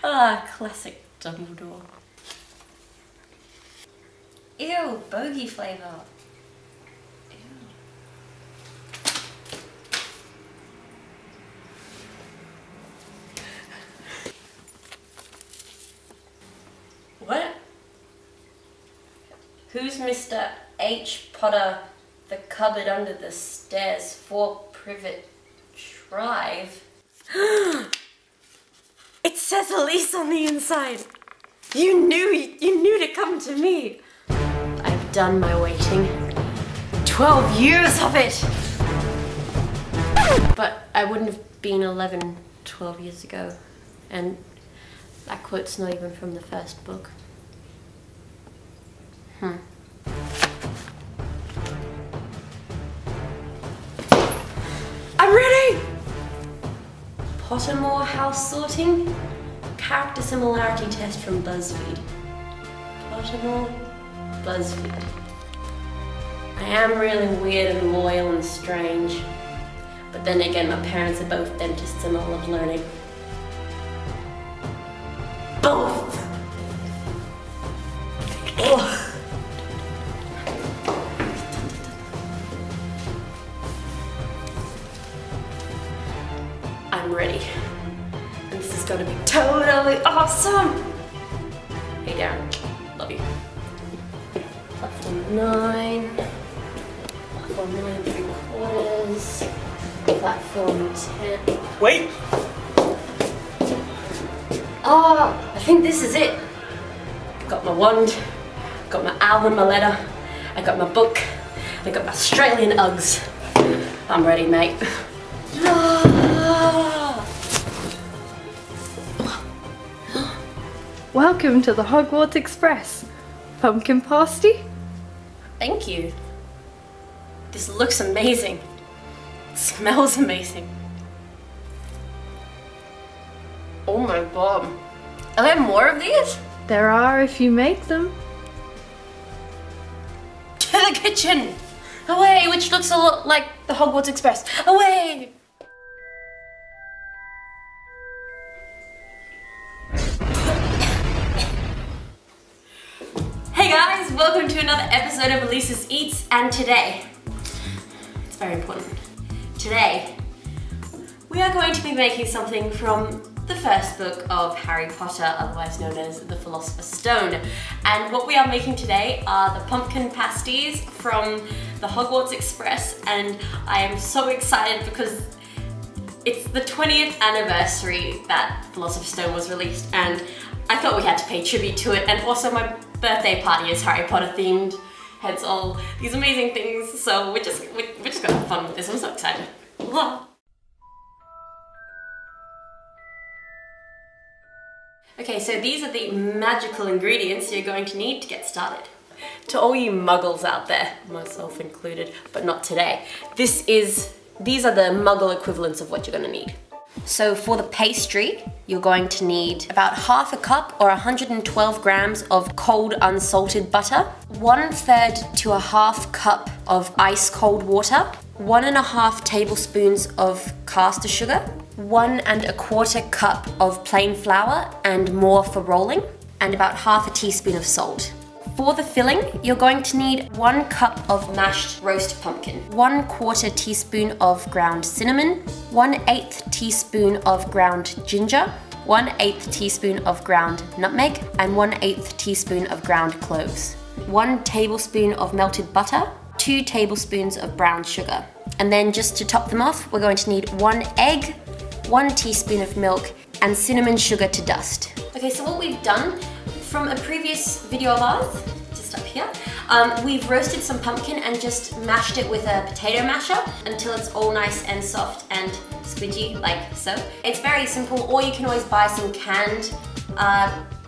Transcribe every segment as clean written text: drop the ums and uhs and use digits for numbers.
Ah, classic Dumbledore. Ew, bogey flavour. What? Who's Mr. H. Potter, the cupboard under the stairs, 4 Privet Drive? It says Elise on the inside. You knew to come to me. I've done my waiting. 12 years of it! But I wouldn't have been 11, 12 years ago. And that quote's not even from the first book. I'm ready! Pottermore house sorting? Character similarity test from BuzzFeed. Pottermore, BuzzFeed. I am really weird and loyal and strange. But then again, my parents are both dentists and I love learning. Both! Oh. I'm ready. And this is gonna be totally awesome! Hey Darren, love you. Platform 9. Platform 9 3/4. Platform 10. Wait! Oh, I think this is it. I got my wand, got my owl and my letter, I got my book, I got my Australian Uggs. I'm ready, mate. Welcome to the Hogwarts Express. Pumpkin pasty? Thank you. This looks amazing. It smells amazing. Oh my god. Are there more of these? There are if you make them. To the kitchen! Away, which looks a lot like the Hogwarts Express. Away! Hey guys, welcome to another episode of Elise's Eats, and today, it's very important, today we are going to be making something from the first book of Harry Potter, otherwise known as the Philosopher's Stone. And what we are making today are the pumpkin pasties from the Hogwarts Express, and I am so excited because it's the 20th anniversary that Philosopher's Stone was released, and I thought we had to pay tribute to it, and also my birthday party is Harry Potter themed, hence all these amazing things, so we're just gonna have fun with this. I'm so excited. Whoa. Okay, so these are the magical ingredients you're going to need to get started. To all you muggles out there, myself included, but not today, these are the muggle equivalents of what you're gonna need. So for the pastry, you're going to need about half a cup or 112 grams of cold unsalted butter, 1/3 to a half cup of ice cold water, 1.5 tablespoons of caster sugar, 1 1/4 cup of plain flour and more for rolling, and about half a teaspoon of salt. For the filling, you're going to need 1 cup of mashed roast pumpkin, 1/4 teaspoon of ground cinnamon, 1/8 teaspoon of ground ginger, 1/8 teaspoon of ground nutmeg, and 1/8 teaspoon of ground cloves, 1 tablespoon of melted butter, 2 tablespoons of brown sugar. And then just to top them off, we're going to need 1 egg, 1 teaspoon of milk, and cinnamon sugar to dust. Okay, so what we've done from a previous video of ours, just up here, we've roasted some pumpkin and just mashed it with a potato masher until it's all nice and soft and squidgy, like so. It's very simple, or you can always buy some canned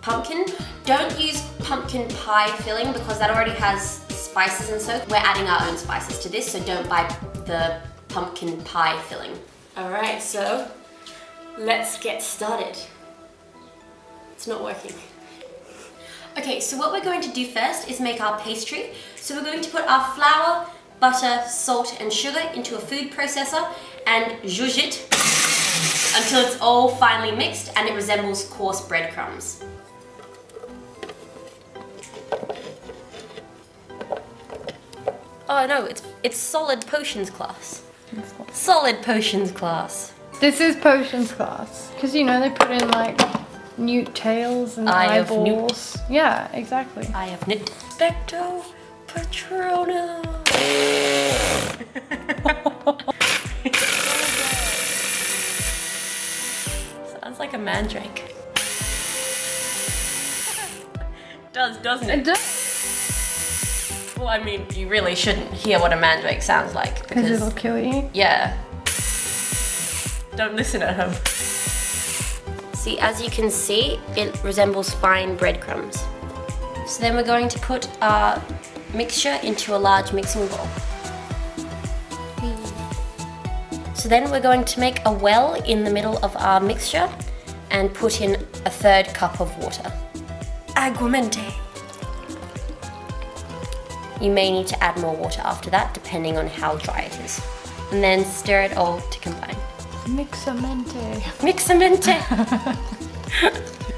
pumpkin. Don't use pumpkin pie filling because that already has spices and so. We're adding our own spices to this, so don't buy the pumpkin pie filling. Alright, so let's get started. It's not working. Okay, so what we're going to do first is make our pastry. So we're going to put our flour, butter, salt and sugar into a food processor and zhuzh it until it's all finely mixed and it resembles coarse breadcrumbs. Oh no, it's solid potions class. Solid potions class. This is potions class. Because you know they put in like newt tails and eyeballs. Yeah, exactly. I have newt. Specto Patrona. Sounds like a mandrake. Does, doesn't it? It does. Well, I mean, you really shouldn't hear what a mandrake sounds like. Because it'll kill you? Yeah. Don't listen at home. See, as you can see, it resembles fine breadcrumbs. So then we're going to put our mixture into a large mixing bowl. So then we're going to make a well in the middle of our mixture and put in a 1/3 cup of water. Aguamente. You may need to add more water after that, depending on how dry it is. And then stir it all to combine. Mixamente. Mixamente!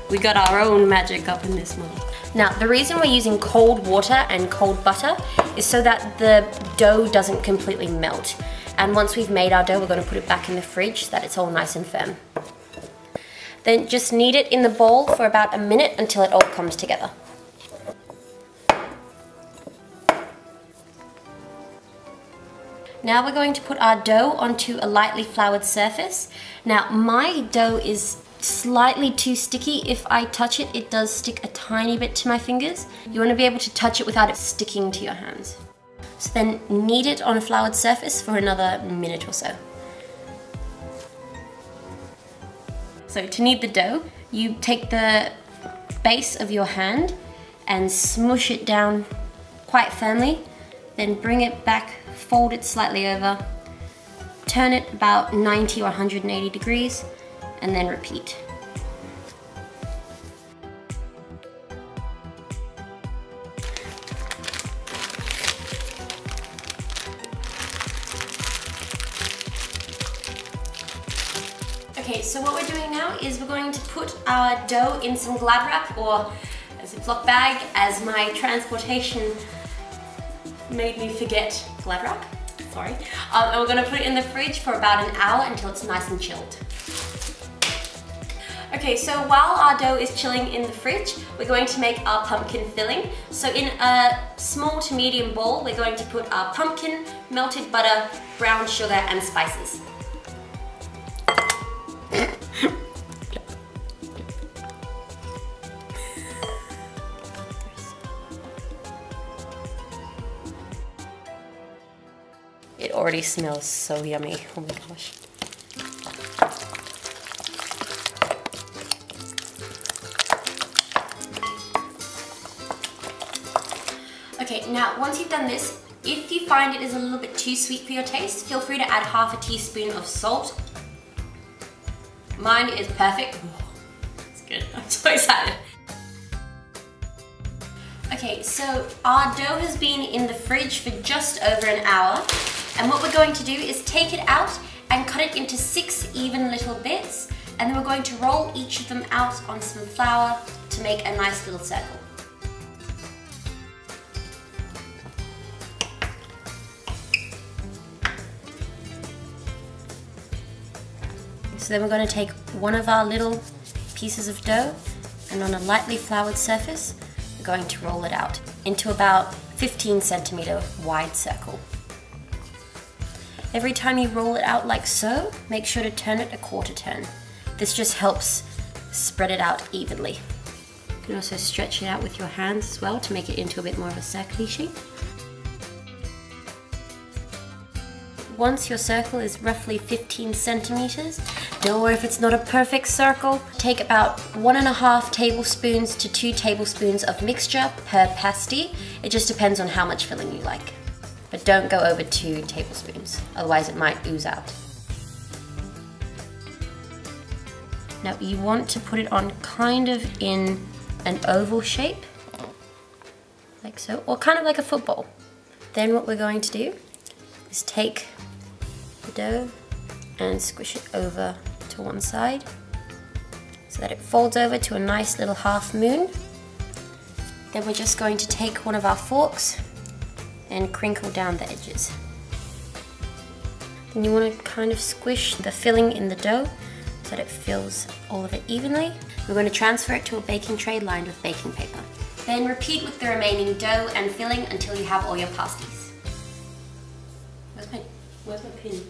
We got our own magic up in this one. Now, the reason we're using cold water and cold butter is so that the dough doesn't completely melt. And once we've made our dough, we're going to put it back in the fridge so that it's all nice and firm. Then just knead it in the bowl for about a minute until it all comes together. Now we're going to put our dough onto a lightly floured surface. Now my dough is slightly too sticky. If I touch it, it does stick a tiny bit to my fingers. You want to be able to touch it without it sticking to your hands. So then knead it on a floured surface for another minute or so. So to knead the dough, you take the base of your hand and smush it down quite firmly, then bring it back, fold it slightly over, turn it about 90 or 180 degrees, and then repeat. Okay, so what we're doing now is we're going to put our dough in some Glad wrap or a Ziploc bag, as my transportation made me forget Glad wrap. Sorry. And we're going to put it in the fridge for about an hour until it's nice and chilled. Okay, so while our dough is chilling in the fridge, we're going to make our pumpkin filling. So in a small to medium bowl, we're going to put our pumpkin, melted butter, brown sugar, and spices. It already smells so yummy, oh my gosh. Okay, now once you've done this, if you find it is a little bit too sweet for your taste, feel free to add half a teaspoon of salt. Mine is perfect. It's good, I'm so excited. Okay, so our dough has been in the fridge for just over an hour. And what we're going to do is take it out and cut it into 6 even little bits, and then we're going to roll each of them out on some flour to make a nice little circle. So then we're going to take one of our little pieces of dough, and on a lightly floured surface, we're going to roll it out into about 15 centimeter wide circle. Every time you roll it out like so, make sure to turn it a 1/4 turn. This just helps spread it out evenly. You can also stretch it out with your hands as well to make it into a bit more of a circle-y shape. Once your circle is roughly 15 centimeters, don't worry if it's not a perfect circle. Take about 1.5 tablespoons to 2 tablespoons of mixture per pasty. It just depends on how much filling you like. But don't go over 2 tablespoons, otherwise it might ooze out. Now you want to put it on kind of in an oval shape, like so, or kind of like a football. Then what we're going to do is take the dough and squish it over to to one side so that it folds over to a nice little half moon. Then we're just going to take one of our forks and crinkle down the edges. Then you want to kind of squish the filling in the dough so that it fills all of it evenly. We're going to transfer it to a baking tray lined with baking paper. Then repeat with the remaining dough and filling until you have all your pasties. Where's my pin?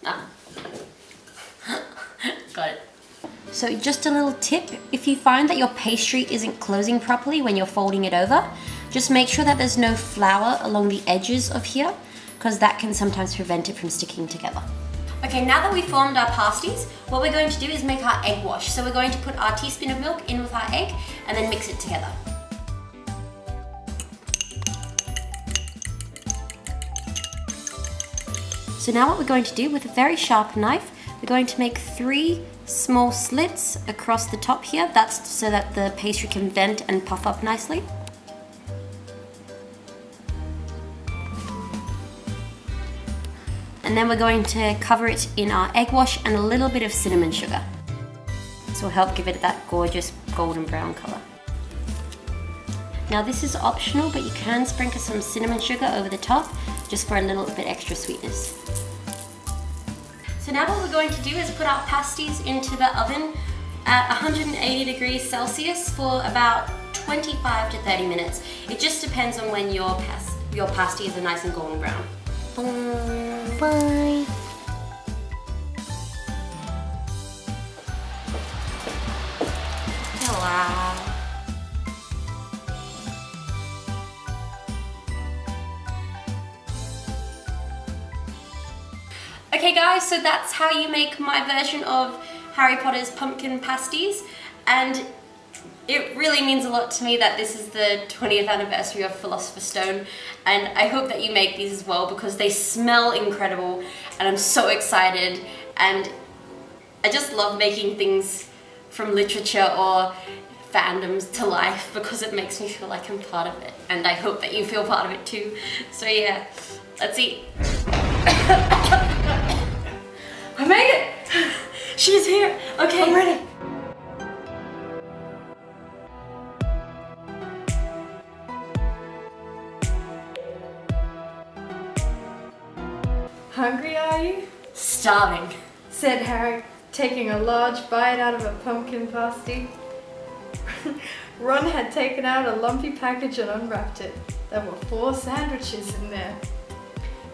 Ah. Got it. So just a little tip, if you find that your pastry isn't closing properly when you're folding it over, just make sure that there's no flour along the edges of here, because that can sometimes prevent it from sticking together. Okay, now that we've formed our pasties, what we're going to do is make our egg wash. So we're going to put our teaspoon of milk in with our egg and then mix it together. So now what we're going to do with a very sharp knife, we're going to make 3 small slits across the top here. That's so that the pastry can vent and puff up nicely. And then we're going to cover it in our egg wash and a little bit of cinnamon sugar. This will help give it that gorgeous golden brown color. Now this is optional, but you can sprinkle some cinnamon sugar over the top just for a little bit extra sweetness. So now what we're going to do is put our pasties into the oven at 180 degrees Celsius for about 25 to 30 minutes. It just depends on when your pasties are nice and golden brown. Bye. Hello. Okay guys, so that's how you make my version of Harry Potter's pumpkin pasties, and it really means a lot to me that this is the 20th anniversary of Philosopher's Stone, and I hope that you make these as well because they smell incredible and I'm so excited, and I just love making things from literature or fandoms to life because it makes me feel like I'm part of it, and I hope that you feel part of it too. So yeah, let's eat. I made it! She's here! Okay, I'm ready. Hungry, are you? Starving, said Harry, taking a large bite out of a pumpkin pasty. Ron had taken out a lumpy package and unwrapped it. There were 4 sandwiches in there.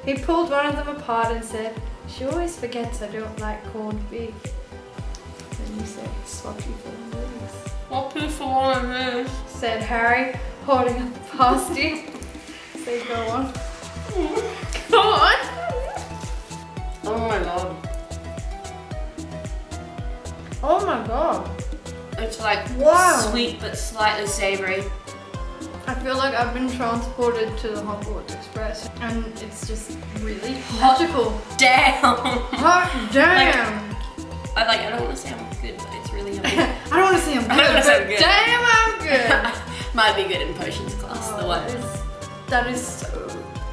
He pulled one of them apart and said, "She always forgets I don't like corned beef." Then you said, "Swappy for this." "Swappy for one of this," said Harry, holding up the pasty. So go on. Go on! Oh my god. Oh my god. It's like sweet but slightly savoury. I feel like I've been transported to the Hogwarts Express and it's just really magical. Damn! Hot damn! Like, I don't want to say I'm good, but it's really yummy. I don't want to say I'm good, but good. Damn, I'm good! Might be good in potions class, the one. That is so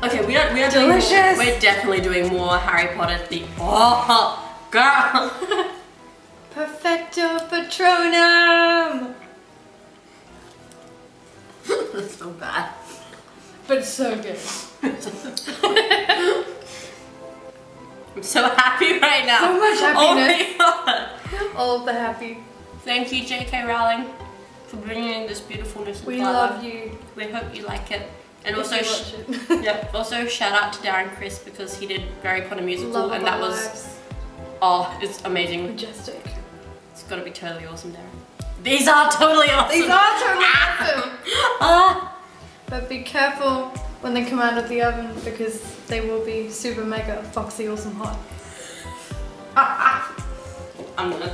okay, we are delicious. We're definitely doing more Harry Potter theme. Oh, girl! Perfecto Patronum! That's so bad. But it's so good. I'm so happy right now. So much happiness. Oh my god. All of the happy. Thank you, J.K. Rowling, for bringing this beautifulness. We love you. We hope you like it. And if also, also shout out to Darren Criss because he did Harry Potter musical, love and that was it's amazing. Majestic. It's gotta be totally awesome, Darren. These are totally awesome. These are totally awesome. But be careful when they come out of the oven because they will be super mega foxy awesome hot. I'm gonna.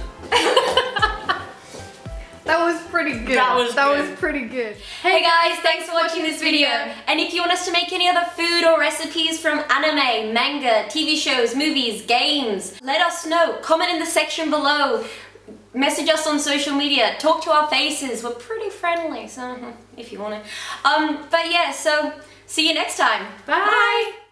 That was pretty good. That was pretty good. Hey guys, thanks for watching this video. And if you want us to make any other food or recipes from anime, manga, TV shows, movies, games, let us know. Comment in the section below. Message us on social media. Talk to our faces. We're pretty friendly, so if you want to. But yeah, so see you next time. Bye.